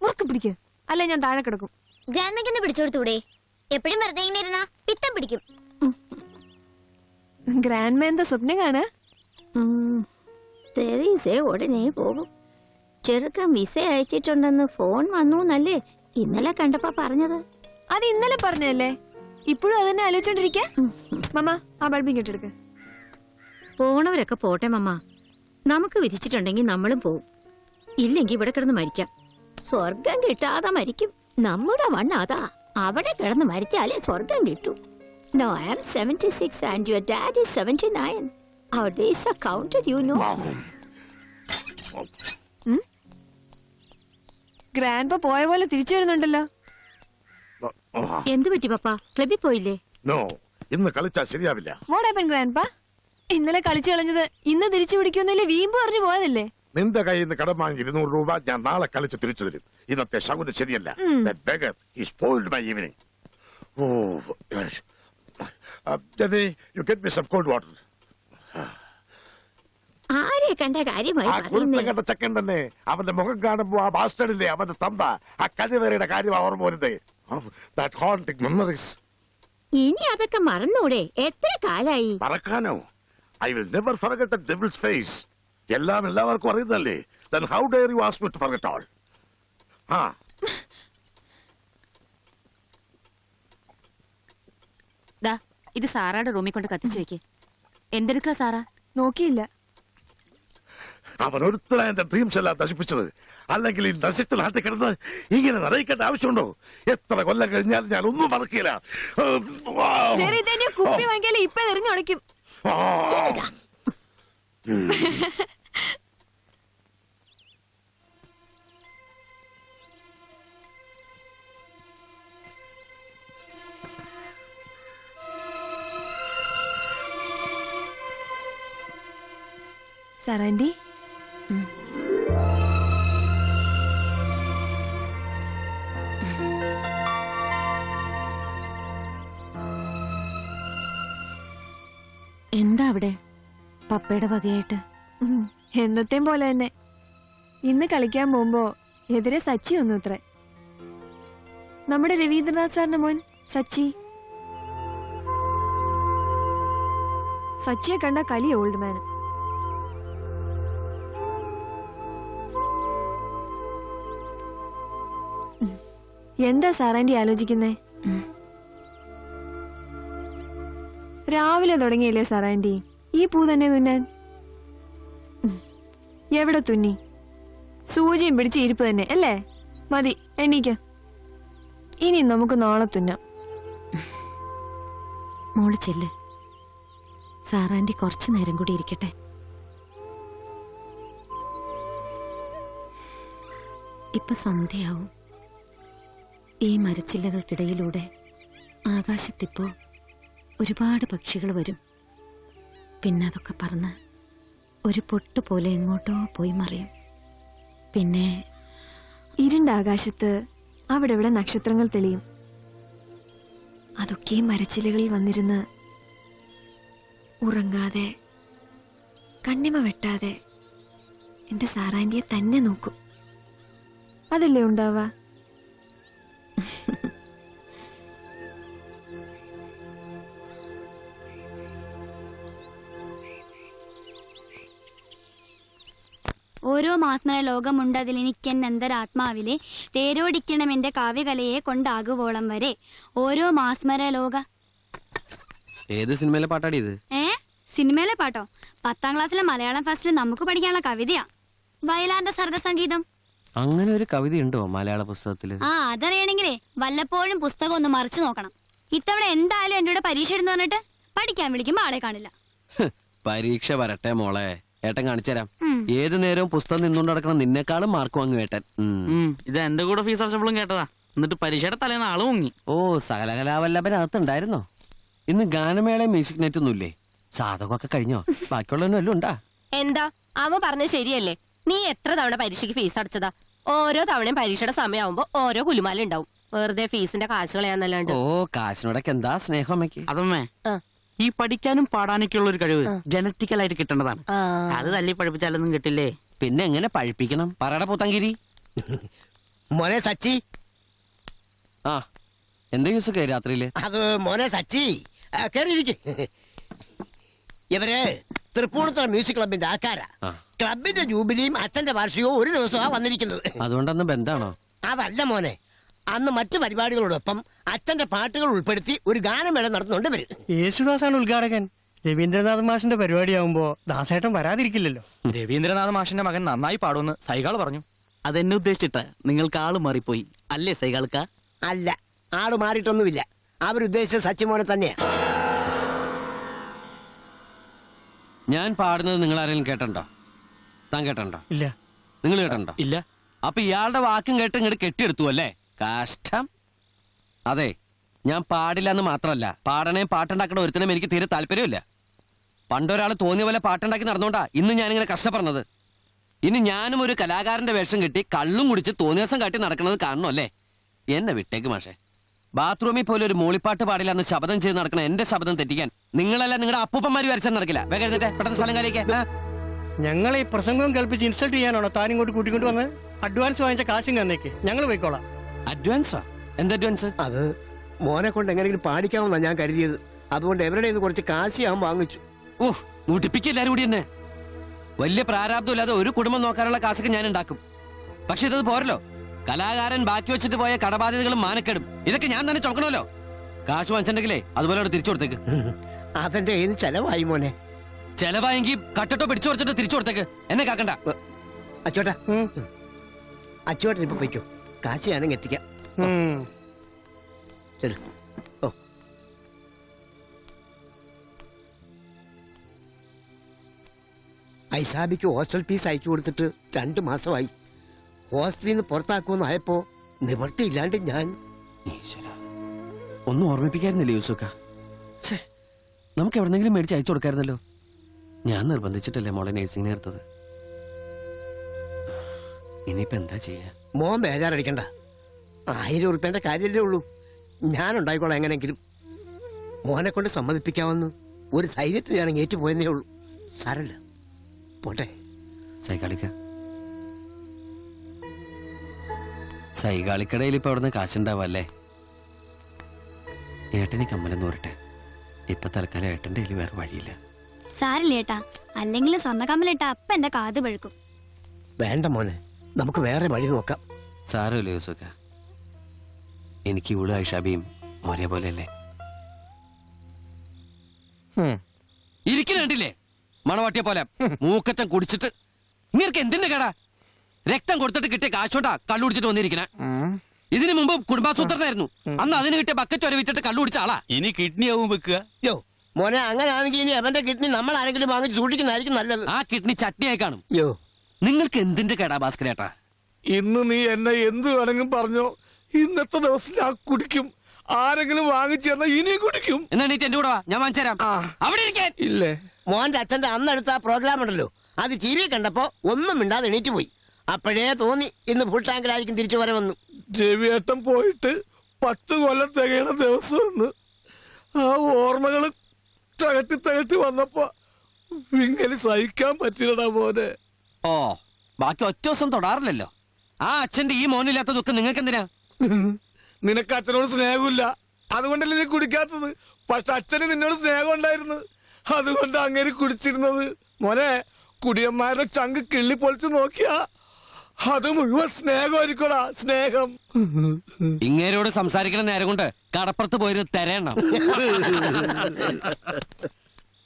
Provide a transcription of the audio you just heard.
മുറുക്ക് പിടിക്ക്, അല്ലെ ഞാൻ താഴെ കിടക്കും. ഗ്രാൻഡ്മയ്ക്കൊന്ന് പിടിച്ചോടുത്തൂടെ? എപ്പോഴും വെറുതെ ഇങ്ങനെ ഇരുന്നാ പിത്തം പിടിക്കും. ഗ്രാൻഡ്മ എന്താ സ്വപ്നം കാണാ? തെരേസ ഉടനെ പോകും. ചെറുക്കൻ വിസ അയച്ചിട്ടുണ്ടെന്ന് ഫോൺ വന്നു എന്നല്ലേ ഇന്നലെ കണ്ടപ്പോ പറഞ്ഞത്? അത് ഇന്നലെ പറഞ്ഞല്ലേ? ഇപ്പോഴും അതന്നെ ആലോചിച്ചോണ്ടിരിക്കാ? മമ്മ ആ ബൾബിങ് ഇട്ടെടുക്ക്. പോണവരൊക്കെ പോട്ടെ മമ്മ, നമുക്ക് വിധിച്ചിട്ടുണ്ടെങ്കിൽ നമ്മളും പോവും. ഇല്ലെങ്കി ഇവിടെ കിടന്ന് മരിക്കാം. സ്വർഗം കിട്ടാതെ മരിക്കും. നമ്മുടെ മണ്ണാതാ, അവിടെ കിടന്ന് മരിച്ചാലേ സ്വർഗം കിട്ടൂ. No, I am 76 and your dad is 79. Our days are counted, you know. Grandpa പോയ പോലെ തിരിച്ചു വരുന്നുണ്ടല്ലോ. എന്ത് പറ്റി പപ്പ? ക്ലബിൽ പോയില്ലേ? നോ, ഇന്ന് കളിച്ചാൽ ശരിയാവില്ല. What happened, grandpa? ഇന്നലെ കളിച്ചു കളഞ്ഞത് ഇന്ന് തിരിച്ചു പിടിക്കുന്നില്ലേ? വീമ്പ് പറഞ്ഞു പോയതല്ലേ? നിന്റെ കയ്യിൽ നിന്ന് കടം വാങ്ങി 200 രൂപ ഞാൻ നാളെ കളിച്ച് തിരിച്ചു തരും. ഇന്നത്തെ ശകുനം ശരിയല്ല. That beggar, he spoiled my evening. Oh, Jenny, you get me some cold water. ആരെ കണ്ട കാര്യമായി ആ കുരുത്തം കണ്ട ചെക്കൻ തന്നെ. അവന്റെ മുഖം കാണുമ്പോ ആ ബാസ്റ്റഡില്ലേ, അവന്റെ തന്ത, ആ കഴിവേറയുടെ കാര്യം ഓർമ്മ വരുന്നത്. That haunting memories. ഇനി അതൊക്കെ മറന്നൂടെ? എത്ര കാലായി മറക്കാനോ? I will never forget that devil's face. എല്ലാം എല്ലാവർക്കും അറിയുന്നല്ലേ. Then how dare you ask me to forget all? ഇത് സാറാടെ റൂമിൽ കൊണ്ട് കത്തിച്ചു വെക്ക്. എന്തെടുക്കാ സാറാ? നോക്കിയില്ല. അവൻ ഒരുത്തരാ എന്റെ ഡ്രീംസ് എല്ലാം നശിപ്പിച്ചത്. അല്ലെങ്കിൽ ഈ നശിച്ച നാട്ടിൽ കിടന്ന് ഇങ്ങനെ നിറയിക്കേണ്ട ആവശ്യമുണ്ടോ? എത്ര കൊല്ലം കഴിഞ്ഞാൽ ഞാൻ ഒന്നും മറക്കില്ല. കുപ്പി വാങ്ങിയാലേ ഇപ്പൊ എറിഞ്ഞുടയ്ക്കും. സറാൻഡി, എന്താ അവിടെ പപ്പയുടെ വകയായിട്ട്? എന്നത്തെയും പോലെ തന്നെ. ഇന്ന് കളിക്കാൻ പോകുമ്പോ എതിരെ സച്ചി വന്നു ഇത്രേ. നമ്മുടെ രവീന്ദ്രനാഥ് സാറിന്റെ മോൻ സച്ചി. സച്ചിയെ കണ്ട കലി ഓൾഡ് മാൻ. എന്താ സാറാൻഡി ആലോചിക്കുന്നേ? രാവിലെ തുടങ്ങിയില്ലേ സാറാൻഡി ഈ പൂ തന്നെ തുന്നാൻ? എവിടെ തുന്നി? സൂചിയും പിടിച്ച് ഇരിപ്പ് തന്നെ അല്ലേ? മതി, എണീക്ക. ഇനി നമുക്ക് നാളെ തുന്നാം. മോള് ചെല്ല്. സാറാൻഡി കുറച്ചു നേരം കൂടി ഇരിക്കട്ടെ. ഇപ്പൊ സന്ധ്യയാവും. ഈ മരച്ചില്ലകൾക്കിടയിലൂടെ ആകാശത്തിപ്പോ ഒരുപാട് പക്ഷികൾ വരും. പിന്നെ അതൊക്കെ പറന്ന് ഒരു പൊട്ട് പോലെ എങ്ങോട്ടോ പോയി മറിയും. പിന്നെ ഇരുണ്ട ആകാശത്ത് അവിടെ ഇവിടെ നക്ഷത്രങ്ങൾ തെളിയും. അതൊക്കെ മരച്ചിലകളിൽ വന്നിരുന്ന് ഉറങ്ങാതെ കണ്ണിമ വെട്ടാതെ എന്റെ സാറാൻഡിയെ തന്നെ നോക്കും. അതല്ലേ ഉണ്ടാവാ? ഓരോ മാത്മന ലോകമുണ്ടതിൽ എനിക്കെന്നന്തരാത്മാവിലെ തേരോടിക്കണം എന്റെ കാവ്യകലയെ കൊണ്ടാകുവോളം വരെ ഓരോ മാസ്മര ലോക. ഏത് സിനിമയിലെ പാട്ടാടി ഇത്? സിനിമയിലെ പാട്ടോ? 10ാം ക്ലാസ്സിലെ മലയാളം ഫസ്റ്റിൽ നമുക്ക് പഠിക്കാനുള്ള കവിതയാ വയലാറിന്റെ സർഗസംഗീതം. അങ്ങനെ ഒരു കവിത ഉണ്ടോ മലയാള പുസ്തകത്തില്? അതറിയണെങ്കിലേ വല്ലപ്പോഴും പുസ്തകം ഒന്ന് മറിച്ചു നോക്കണം. ഇത്തവണ എന്തായാലും എന്റെ കൂടെ പരീക്ഷ എഴുതുന്ന പറഞ്ഞിട്ട് പഠിക്കാൻ വിളിക്കുമ്പോ ആളെ കാണില്ല. പരീക്ഷ വരട്ടെ മോളെ, ഏട്ടൻ കാണിച്ചുതരാം. ഏത് നേരവും പുസ്തകം നിന്നുകൊണ്ട് നടക്കണം. നിന്നെക്കാളും മാർക്ക് വാങ്ങും ഏട്ടൻ. ഇത് എന്റെ കൂടെ ഫീസ് അടച്ചപ്പോഴും കേട്ടതാ. എന്നിട്ട് പരീക്ഷയുടെ തലേന്ന് ആള് മുങ്ങി. ഓ, സകലകലാവല്ലഭനകത്തുണ്ടായിരുന്നോ? ഇന്ന് ഗാനമേള മ്യൂസിക് നെറ്റ് ഒന്നുമില്ലേ? സാധകമൊക്കെ കഴിഞ്ഞോ? ബാക്കിയുള്ളവനും വല്ലതും ഉണ്ടാ? എന്താ അമ്മ പറഞ്ഞ ശരിയല്ലേ? നീ എത്ര തവണ പരീക്ഷയ്ക്ക് ഫീസ് അടച്ചതാ? ഓരോ തവണയും പരീക്ഷയുടെ സമയമാകുമ്പോ ഓരോ കുലുമാല ഉണ്ടാവും. വെറുതെ ഫീസിന്റെ കാശ് കളയാന്നല്ലാണ്ട്. ഓ, കാശിനോടൊക്കെ എന്താ സ്നേഹം അമ്മയ്ക്ക്. അതമ്മേ, ഈ പഠിക്കാനും പാടാനൊക്കെയുള്ള ഒരു കഴിവ് ജനറ്റിക്കലായിട്ട് കിട്ടേണ്ടതാണ്. അത് തല്ലി പഠിപ്പിച്ചാലൊന്നും കിട്ടില്ലേ. പിന്നെ എങ്ങനെ പഴിപ്പിക്കണം? പറയട പൂത്തങ്കിരി. മോനെ സച്ചി. ആ എന്താ യൂസൊക്കെ രാത്രിയില്? അത് മോനെ സച്ചി കേറിയിരിക്കെ. ഇവര് തൃപ്പൂണിത്തുറ മ്യൂസിക് ക്ലബിന്റെ ആൾക്കാരാ. ആ. ക്ലബിന്റെ ജൂബിലിയും അച്ഛന്റെ വാർഷികവും ഒരു ദിവസമാ വന്നിരിക്കുന്നത്. അതുകൊണ്ടന്ന് ബന്ധാണോ? അതല്ല മോനെ, അന്ന് മറ്റു പരിപാടികളോടൊപ്പം അച്ഛന്റെ പാട്ടുകൾ ഉൾപ്പെടുത്തി ഒരു ഗാനമേള നടത്തുന്നുണ്ട് ഇവര്. യേശുദാസാണ് ഉദ്ഘാടകൻ. രവീന്ദ്രനാഥ് മാഷിന്റെ പരിപാടിയാവുമ്പോ ദാസേട്ടൻ വരാതിരിക്കില്ലല്ലോ. രവീന്ദ്രനാഥ് മാഷിന്റെ മകൻ നന്നായി പാടുമെന്ന് സൈകാൾ പറഞ്ഞു. അതെന്നെ ഉദ്ദേശിച്ചിട്ട് നിങ്ങൾക്ക് ആള് മാറിപ്പോയി അല്ലേ സൈകാൾക്ക? അല്ല, ആള് മാറിയിട്ടൊന്നുമില്ല. അവരുദ്ദേശിച്ച സച്ചി മോനെ തന്നെയാ. ഞാൻ പാടുന്നത് നിങ്ങൾ ആരെങ്കിലും കേട്ടോ? താൻ കേട്ടോ? ഇല്ല. നിങ്ങൾ കേട്ടോ? ഇല്ല. അപ്പൊ ഇയാളുടെ വാക്കും കേട്ട് ഇങ്ങോട്ട് കെട്ടിയെടുത്തു അല്ലേ? കാഷ്ടം. അതെ, ഞാൻ പാടില്ല എന്ന് മാത്രമല്ല, പാടണേ പാട്ടുണ്ടാക്കണ ഒരുത്തനും എനിക്ക് തീരെ താല്പര്യമില്ല. പണ്ടൊരാൾ തോന്നിയ പോലെ പാട്ടുണ്ടാക്കി നടന്നോണ്ടാ ഇന്ന് ഞാനിങ്ങനെ കഷ്ടപ്പെടുന്നത്. ഇനി ഞാനും ഒരു കലാകാരന്റെ വേഷം കെട്ടി കള്ളും കുടിച്ച് തോന്നിയ ദിവസം കാട്ടി നടക്കുന്നത് കാണണോ അല്ലേ? എന്നെ വിട്ടേക്ക് മാഷേ. ബാത്റൂമിൽ പോലും ഒരു മൂളിപ്പാട്ട് പാടില്ല എന്ന് ശബ്ദം ചെയ്ത് നടക്കണ എന്റെ ശബ്ദം തെറ്റിക്കാൻ നിങ്ങളല്ല നിങ്ങളുടെ അപ്പൂപ്പന്മാര് വരച്ചാൽ നടക്കില്ല. വേഗം എഴുന്നേറ്റ് പെട്ടെന്ന് സ്ഥലം കാലിക്ക്. ഞങ്ങളെ ഈ പ്രസംഗവും കേൾപ്പിച്ച് ഇൻസൾട്ട് ചെയ്യാനാണോ താൻ ഇങ്ങോട്ട് കൂട്ടിക്കൊണ്ട് വന്ന്? അഡ്വാൻസ് വാങ്ങിച്ച കാശും തന്നേക്ക്, ഞങ്ങൾ പോയിക്കോളാം. അഡ്വാൻസോ? എന്ത് അഡ്വാൻസ്? അത് മോനെ കൊണ്ട് എങ്ങനെയെങ്കിലും പാടിക്കാമെന്നാ ഞാൻ കരുതിയത്. അതുകൊണ്ട് എവരുടെ കുറച്ച് കാശ് ഞാൻ വാങ്ങിച്ചു. ഓഹ്, മുട്ടിപ്പിക്കുക എല്ലാരും കൂടി എന്നെ. വലിയ പ്രാരാബ്ദമില്ലാതെ ഒരു കുടുംബം നോക്കാനുള്ള കാശൊക്കെ ഞാൻ ഉണ്ടാക്കും. പക്ഷെ ഇതത് പോരല്ലോ. കലാകാരൻ ബാക്കി വെച്ചിട്ട് പോയ കടബാധ്യതകളും മാനക്കെടും ഇതൊക്കെ ഞാൻ തന്നെ ചുമക്കണമല്ലോ. കാശ് വാങ്ങിച്ചിട്ടുണ്ടെങ്കിലേ അതുപോലെ അവിടെ തിരിച്ചു കൊടുത്തേക്ക്. അതെന്റെ ഏത് ചെലവായി മോനെ? ചെലവായെങ്കിൽ കട്ടിട്ടോ പിടിച്ചു കൊടുത്തിട്ട് തിരിച്ചു കൊടുത്തേക്ക്. എന്നെ കാക്കണ്ട. അച്ചോട്ടാ, അച്ചോട്ടൻ ഇപ്പൊ പൊയ്ക്കോ. കാശ് ഞാനും എത്തിക്കാം. ശരി. ഓ, ഐസാബിക്ക് ഹോസ്റ്റൽ ഫീസ് അയച്ചു കൊടുത്തിട്ട് 2 മാസമായി. ഹോസ്റ്റലിൽ നിന്ന് പുറത്താക്കുമെന്നായപ്പോ നിവൃത്തിയില്ലാണ്ട് ഞാൻ ഒന്നും ഓർമ്മിപ്പിക്കായിരുന്നില്ലേ യൂസുക്ക? നമുക്ക് എവിടെന്നെങ്കിലും മേടിച്ച് അയച്ചു കൊടുക്കായിരുന്നല്ലോ. ഞാൻ നിർബന്ധിച്ചിട്ടല്ലേ മോളെ നേഴ്സിംഗ് നേർത്തത്. ഇനിയിപ്പോ എന്താ ചെയ്യാ? മോൻ ബേജാറടിക്കണ്ട. 1000 ഉറുപ്പ്യന്റെ കാര്യമല്ലേ ഉള്ളൂ. ഞാൻ ഉണ്ടായിക്കോളാം എങ്ങനെങ്കിലും. മോനെ കൊണ്ട് സമ്മതിപ്പിക്കാമെന്ന് ഒരു ധൈര്യത്തിൽ ഞാൻ ഏറ്റുപോയെന്നേ ഉള്ളൂ. സാരല്ല, പോട്ടെ. സൈകാളിക്കടയിൽ ഇപ്പൊ അവിടുന്ന് കാശുണ്ടാവല്ലേ? ഏട്ടനെ കമ്മലം നൂറട്ടെ. ഇപ്പൊ തൽക്കാലം ഏട്ടന്റെ കയ്യിൽ വേറെ വഴിയില്ല. സാരില്ല ഏട്ടാ, അല്ലെങ്കിൽ സ്വർണ്ണ കമ്മലിട്ടാ അപ്പ എന്റെ കാത് പഴുക്കും. വേണ്ട മോനെ, നമുക്ക് വേറെ വഴി നോക്കാം. സാരമില്ല യൂസുക്ക, എനിക്ക് ഇവളും ഐഷാബിയും ഒരേപോലെ അല്ലേ? ഇരിക്കുന്നുണ്ടില്ലേ മണവാട്ടിയെ പോലെ മൂക്കറ്റം കുടിച്ചിട്ട്. ഇങ്ങനെ എന്തിന്റെ കേടാ? രക്തം കൊടുത്തിട്ട് കിട്ടിയ കാശോട്ടാ കള്ളു കുടിച്ചിട്ട് വന്നിരിക്കണേ. ഇതിനു മുമ്പ് കുടുംബാസൂത്രനായിരുന്നു. അന്ന് അതിന് കിട്ടിയ ബക്കറ്റ് വരെ വിറ്റിട്ട് കള്ളു കുടിച്ച ആളാ. ഇനി കിഡ്നി ആവും വെക്കുക. യോ മോനെ, അങ്ങനെ ആണെങ്കിൽ ഇനി അവന്റെ കിഡ്നി നമ്മൾ ആരെങ്കിലും വാങ്ങിച്ച് സൂക്ഷിക്കുന്നതായിരിക്കും നല്ലത്. ആ കിഡ്നി ചട്നിയായി കാണും. യോ, നിങ്ങൾക്ക് എന്തിന്റെ കേടാ ഭാസ്കരേട്ടാ? ഇന്ന് നീ എന്നെ എന്ത് വേണമെങ്കിലും പറഞ്ഞോ. ഇന്നത്തെ ദിവസം ഞാൻ കുടിക്കും. ആരെങ്കിലും വാങ്ങിച്ചു തന്നാ ഇനിയും കുടിക്കും. എന്നാ നീ എന്റെ കൂടെ വാ, ഞാൻ വാങ്ങിച്ചു തരാം. അവിടെ ഇരിക്കാൻ. ഇല്ലേ? മോന്റെ അച്ഛന്റെ അന്നെടുത്ത ആ പ്രോഗ്രാം ഉണ്ടല്ലോ, അത് ടി വി കണ്ടപ്പോ ഒന്നും മിണ്ടാതെ എണീറ്റ് പോയി. അപ്പോഴേ തോന്നി ഇന്ന് ഫുൾ ടാങ്കിലായിരിക്കും തിരിച്ചു വരവന്നു. ജവിയേട്ടൻ പോയിട്ട് 10 കൊല്ലം തികയണ ദിവസം ആ ഓർമ്മകള് തകട്ടി വന്നപ്പോ ഇങ്ങനെ സഹിക്കാൻ പറ്റില്ലടാ മോനെ. ഓ, ബാക്കി ഒറ്റ ദിവസം തൊടാറില്ലല്ലോ. ആ അച്ഛന്റെ ഈ മോനില്ലാത്ത ദുഃഖം നിങ്ങൾക്ക് എന്തിനാ? നിനക്ക് അച്ഛനോട് സ്നേഹമില്ല, അതുകൊണ്ടല്ലേ നീ കുടിക്കാത്തത്. പക്ഷെ അച്ഛന് നിന്നോട് സ്നേഹം ഉണ്ടായിരുന്നു, അതുകൊണ്ട് അങ്ങനെ കുടിച്ചിരുന്നത്. മോനെ, കുടിയന്മാരുടെ ചങ്ക് കിള്ളി പൊളിച്ച് നോക്കിയാ അത് മുഴുവൻ സ്നേഹമായിരിക്കടാ, സ്നേഹം. ഇങ്ങേരോട് സംസാരിക്കുന്ന നേരം കൊണ്ട് കടപ്പുറത്ത് പോയിരുന്ന് തരയണം.